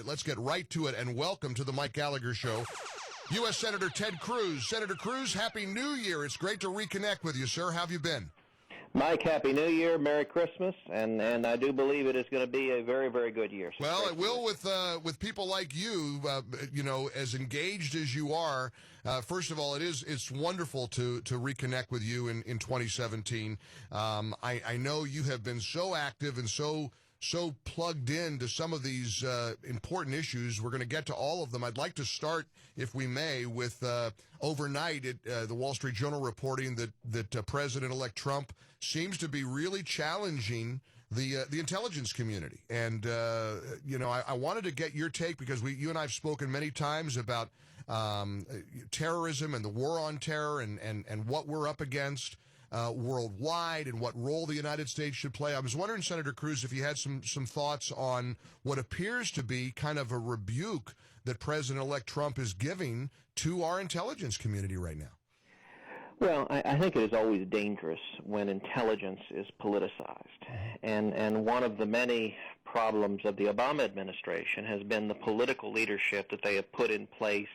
Let's get right to it and welcome to the Mike Gallagher Show, U.S. Senator Ted Cruz. Senator Cruz, Happy New Year. It's great to reconnect with you, sir. How have you been? Mike, Happy New Year, Merry Christmas, and I do believe it is going to be a very, very good year. So well, it will with people like you, as engaged as you are. First of all, it's wonderful to reconnect with you in 2017. I know you have been so active and so plugged in to some of these important issues. We're going to get to all of them. I'd like to start, if we may, with overnight the Wall Street Journal reporting that President-elect Trump seems to be really challenging the intelligence community. And, I wanted to get your take because you and I have spoken many times about terrorism and the war on terror and what we're up against worldwide and what role the United States should play. I was wondering, Senator Cruz, if you had some thoughts on what appears to be kind of a rebuke that President-elect Trump is giving to our intelligence community right now. Well, I think it is always dangerous when intelligence is politicized. And one of the many problems of the Obama administration has been the political leadership that they have put in place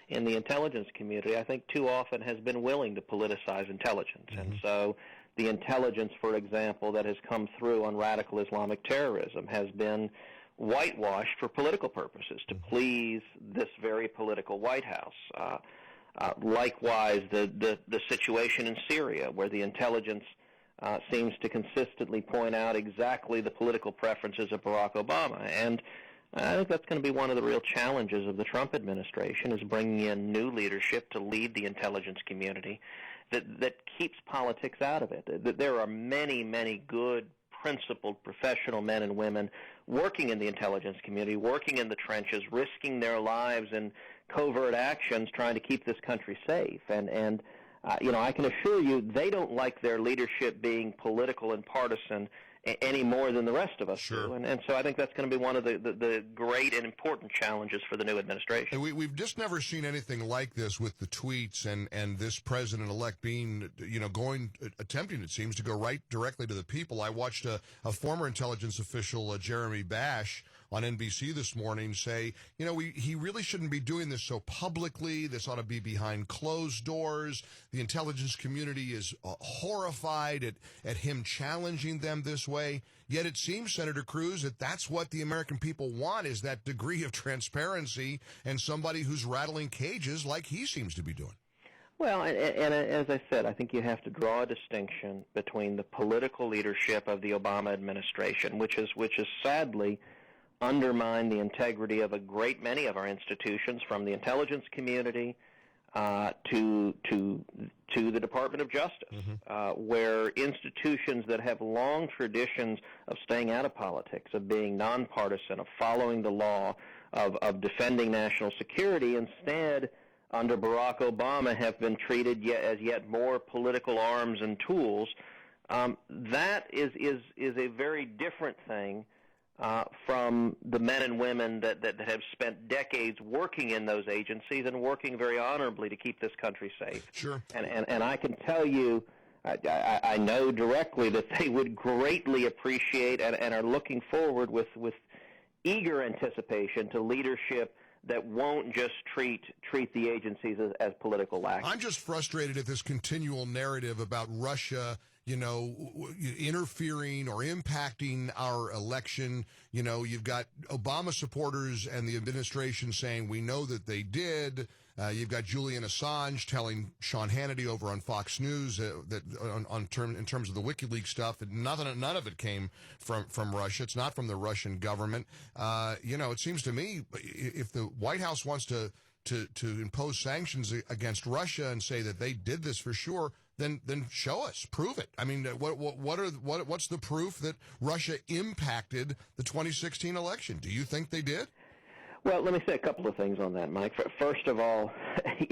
in the intelligence community. I think too often has been willing to politicize intelligence. Mm-hmm. And so the intelligence, for example, that has come through on radical Islamic terrorism has been whitewashed for political purposes to please this very political White House. Likewise, the situation in Syria, where the intelligence seems to consistently point out exactly the political preferences of Barack Obama. And I think that's going to be one of the real challenges of the Trump administration, is bringing in new leadership to lead the intelligence community that keeps politics out of it. That there are many, many good, principled, professional men and women working in the intelligence community, working in the trenches, risking their lives in covert actions, trying to keep this country safe. And I can assure you they don't like their leadership being political and partisan any more than the rest of us Sure. do. And so I think that's going to be one of the great and important challenges for the new administration. And we've just never seen anything like this with the tweets and this president-elect being, attempting, it seems, to go right directly to the people. I watched a former intelligence official, Jeremy Bash, on NBC this morning say, he really shouldn't be doing this so publicly. This ought to be behind closed doors. The intelligence community is horrified at him challenging them this way. Yet it seems, Senator Cruz, that that's what the American people want, is that degree of transparency and somebody who's rattling cages like he seems to be doing. Well, and as I said, I think you have to draw a distinction between the political leadership of the Obama administration, which is sadly undermined the integrity of a great many of our institutions, from the intelligence community to the Department of Justice, mm-hmm. Where institutions that have long traditions of staying out of politics, of being nonpartisan, of following the law, of defending national security, instead, under Barack Obama, have been treated as yet more political arms and tools. That is a very different thing from the men and women that have spent decades working in those agencies and working very honorably to keep this country safe. Sure. And I can tell you, I know directly that they would greatly appreciate and are looking forward with eager anticipation to leadership that won't just treat the agencies as political lackey. I'm just frustrated at this continual narrative about Russia, interfering or impacting our election. You've got Obama supporters and the administration saying we know that they did. You've got Julian Assange telling Sean Hannity over on Fox News that in terms of the WikiLeaks stuff, none of it came from Russia. It's not from the Russian government. It seems to me if the White House wants to impose sanctions against Russia and say that they did this for sure, then show us, prove it. I mean, what's the proof that Russia impacted the 2016 election? Do you think they did? Well, let me say a couple of things on that, Mike. First of all,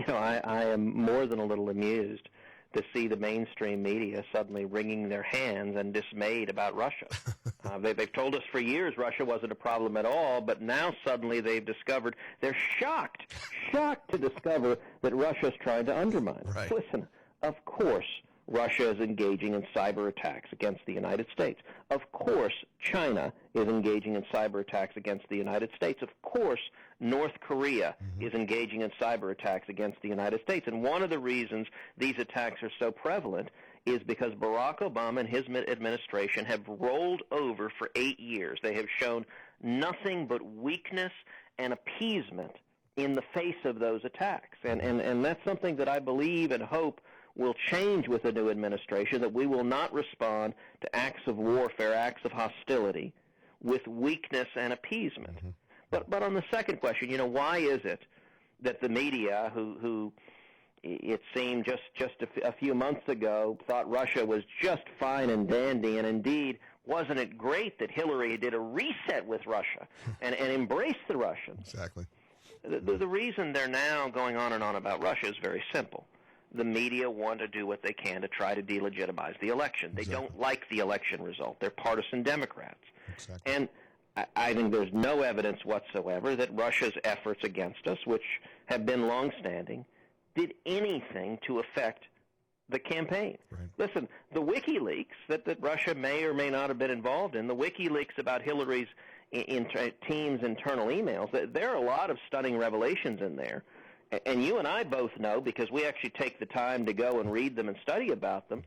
I am more than a little amused to see the mainstream media suddenly wringing their hands and dismayed about Russia. They've told us for years Russia wasn't a problem at all, but now suddenly they've discovered, they're shocked to discover that Russia's trying to undermine. Right. Listen, of course Russia is engaging in cyber attacks against the United States. Of course, China is engaging in cyber attacks against the United States. Of course, North Korea is engaging in cyber attacks against the United States. And one of the reasons these attacks are so prevalent is because Barack Obama and his administration have rolled over for 8 years. They have shown nothing but weakness and appeasement in the face of those attacks. And that's something that I believe and hope will change with the new administration, that we will not respond to acts of warfare, acts of hostility, with weakness and appeasement. But on the second question, why is it that the media, who it seemed just a few months ago thought Russia was just fine and dandy, and indeed, wasn't it great that Hillary did a reset with Russia and embraced the Russians? Exactly. The reason they're now going on and on about Russia is very simple. The media want to do what they can to try to delegitimize the election. They don't like the election result. They're partisan Democrats. Exactly. And I think there's no evidence whatsoever that Russia's efforts against us, which have been longstanding, did anything to affect the campaign. Right. Listen, the WikiLeaks that Russia may or may not have been involved in, the WikiLeaks about Hillary's team's internal emails, there are a lot of stunning revelations in there. And you and I both know, because we actually take the time to go and read them and study about them,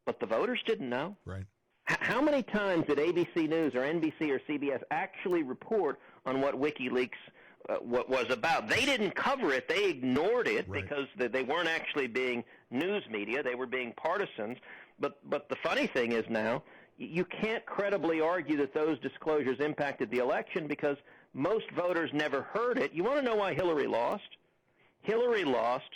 but the voters didn't know. Right. How many times did ABC News or NBC or CBS actually report on what WikiLeaks what was about? They didn't cover it. They ignored it because they weren't actually being news media. They were being partisans. But the funny thing is now, you can't credibly argue that those disclosures impacted the election because most voters never heard it. You want to know why Hillary lost? Hillary lost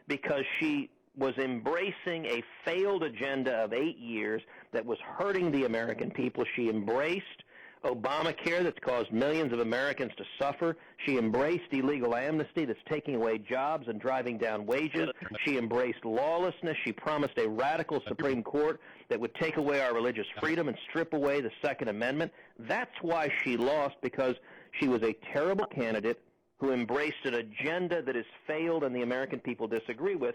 because she was embracing a failed agenda of 8 years that was hurting the American people. She embraced Obamacare that's caused millions of Americans to suffer. She embraced illegal amnesty that's taking away jobs and driving down wages. She embraced lawlessness. She promised a radical Supreme Court that would take away our religious freedom and strip away the Second Amendment. That's why she lost, because she was a terrible candidate who embraced an agenda that has failed and the American people disagree with.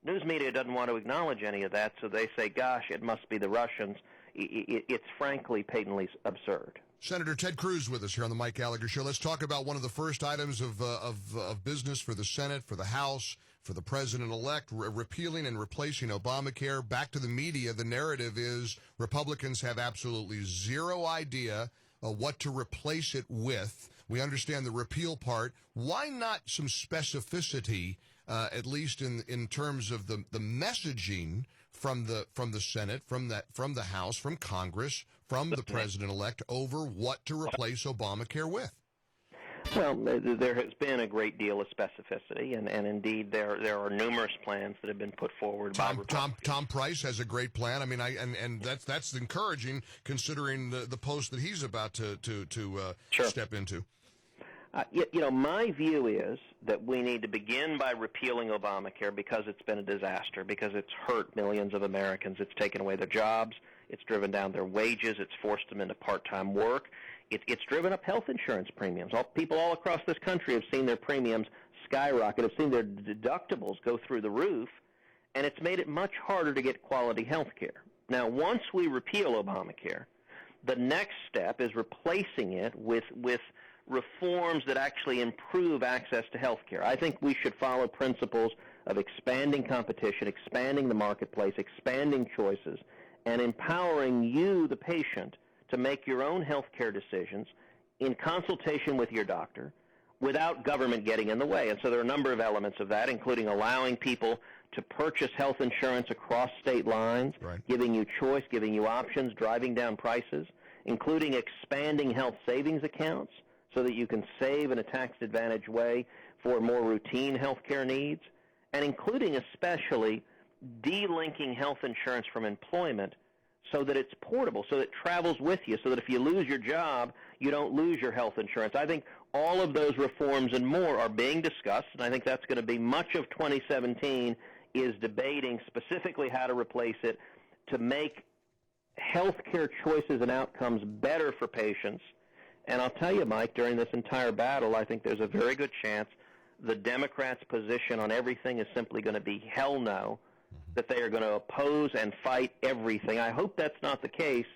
News media doesn't want to acknowledge any of that, so they say, gosh, it must be the Russians. It's frankly patently absurd. Senator Ted Cruz with us here on the Mike Gallagher Show. Let's talk about one of the first items of business for the Senate, for the House, for the president-elect, repealing and replacing Obamacare. Back to the media, the narrative is Republicans have absolutely zero idea what to replace it with. We understand the repeal part. Why not some specificity, at least in terms of the messaging from the Senate, from the House, from Congress, from the president-elect over what to replace Obamacare with? Well, there has been a great deal of specificity, and indeed there are numerous plans that have been put forward by Republicans. Tom Price has a great plan. I mean, and that's encouraging considering the post that he's about to Sure. step into. My view is that we need to begin by repealing Obamacare because it's been a disaster, because it's hurt millions of Americans. It's taken away their jobs. It's driven down their wages. It's forced them into part-time work. It's driven up health insurance premiums. People all across this country have seen their premiums skyrocket, have seen their deductibles go through the roof, and it's made it much harder to get quality health care. Now, once we repeal Obamacare, the next step is replacing it with reforms that actually improve access to health care. I think we should follow principles of expanding competition, expanding the marketplace, expanding choices, and empowering you, the patient, to make your own health care decisions in consultation with your doctor without government getting in the way. And so there are a number of elements of that, including allowing people to purchase health insurance across state lines, giving you choice, giving you options, driving down prices, including expanding health savings accounts so that you can save in a tax-advantaged way for more routine health care needs, and including especially delinking health insurance from employment so that it's portable, so that it travels with you, so that if you lose your job, you don't lose your health insurance. I think all of those reforms and more are being discussed, and I think that's going to be much of 2017 is debating specifically how to replace it to make health care choices and outcomes better for patients. And I'll tell you, Mike, during this entire battle, I think there's a very good chance the Democrats' position on everything is simply going to be hell no, that they are going to oppose and fight everything. I hope that's not the case,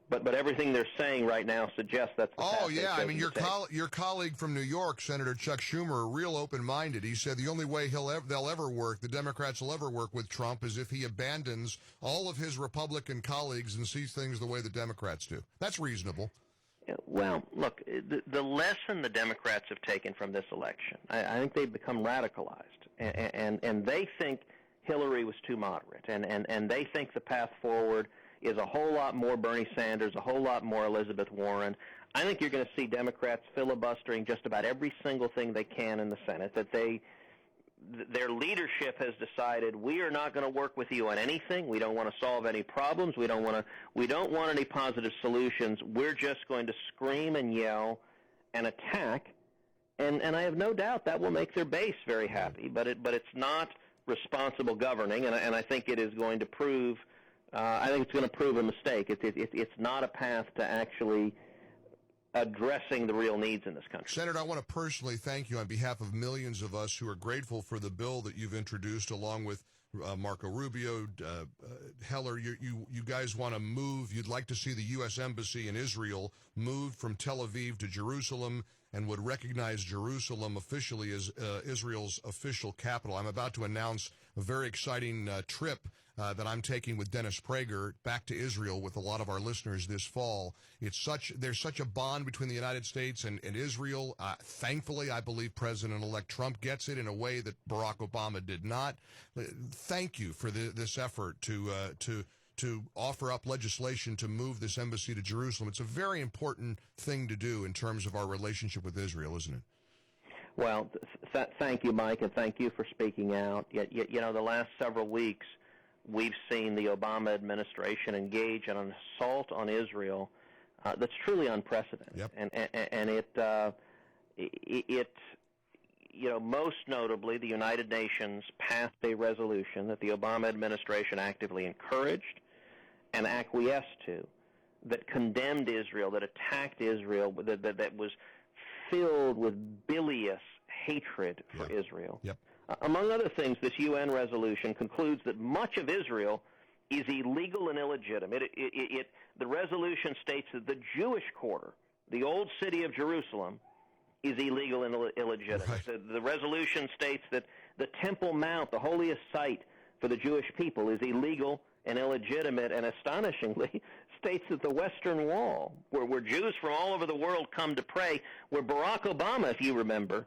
but everything they're saying right now suggests that's the path. Oh, yeah. I mean, your colleague from New York, Senator Chuck Schumer, real open-minded. He said the only way they'll ever work, the Democrats will ever work with Trump, is if he abandons all of his Republican colleagues and sees things the way the Democrats do. That's reasonable. Well, look, the lesson the Democrats have taken from this election, I think they've become radicalized, and they think Hillary was too moderate, and they think the path forward is a whole lot more Bernie Sanders, a whole lot more Elizabeth Warren. I think you're going to see Democrats filibustering just about every single thing they can in the Senate, that their leadership has decided we are not going to work with you on anything. We don't want to solve any problems. We don't want any positive solutions. We're just going to scream and yell and attack, and I have no doubt that will make their base very happy. But it's not responsible governing, and I think it is going to prove. I think it's going to prove a mistake. It's not a path to actually addressing the real needs in this country. Senator, I want to personally thank you on behalf of millions of us who are grateful for the bill that you've introduced, along with Marco Rubio, Heller. You guys want to move. You'd like to see the U.S. Embassy in Israel moved from Tel Aviv to Jerusalem, and would recognize Jerusalem officially as Israel's official capital. I'm about to announce a very exciting trip that I'm taking with Dennis Prager back to Israel with a lot of our listeners this fall. There's such a bond between the United States and Israel. Thankfully, I believe President-elect Trump gets it in a way that Barack Obama did not. Thank you for this effort to offer up legislation to move this embassy to Jerusalem. It's a very important thing to do in terms of our relationship with Israel, isn't it? Well, thank you, Mike, and thank you for speaking out. You know, the last several weeks, we've seen the Obama administration engage in an assault on Israel that's truly unprecedented. Yep. And it you know, most notably, the United Nations passed a resolution that the Obama administration actively encouraged and acquiesced to, that condemned Israel, that attacked Israel, that was filled with bilious hatred for Israel. Yep. Among other things, this UN resolution concludes that much of Israel is illegal and illegitimate. The resolution states that the Jewish quarter, the old city of Jerusalem, is illegal and illegitimate. Right. The resolution states that the Temple Mount, the holiest site for the Jewish people, is illegal and illegitimate, and astonishingly states that the Western Wall, where Jews from all over the world come to pray, where Barack Obama, if you remember,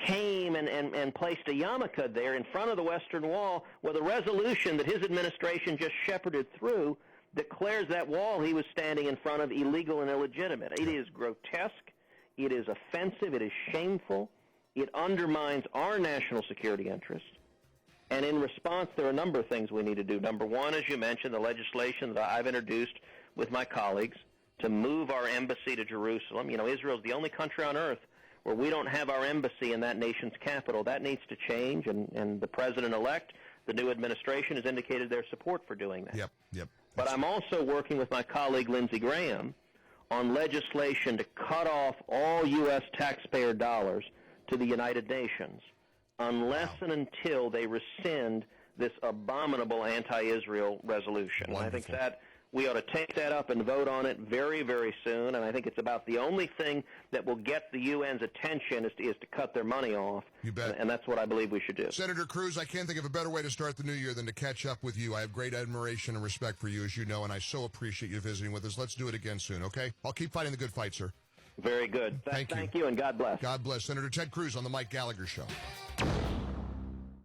came and placed a yarmulke there in front of the Western Wall, where the resolution that his administration just shepherded through declares that wall he was standing in front of illegal and illegitimate. It is grotesque. It is offensive. It is shameful. It undermines our national security interests. And in response, there are a number of things we need to do. Number one, as you mentioned, the legislation that I've introduced with my colleagues to move our embassy to Jerusalem. You know, Israel is the only country on earth where we don't have our embassy in that nation's capital. That needs to change, and the president-elect, the new administration, has indicated their support for doing that. Yep. But I'm also working with my colleague Lindsey Graham on legislation to cut off all U.S. taxpayer dollars to the United Nations unless and until they rescind this abominable anti-Israel resolution. And I think that we ought to take that up and vote on it very, very soon, and I think it's about the only thing that will get the UN's attention is to cut their money off. You bet. And that's what I believe we should do. Senator Cruz, I can't think of a better way to start the new year than to catch up with you. I have great admiration and respect for you, as you know, and I so appreciate you visiting with us. Let's do it again soon, okay? I'll keep fighting the good fight, sir. Very good. Thank you, and God bless. God bless. Senator Ted Cruz on the Mike Gallagher Show.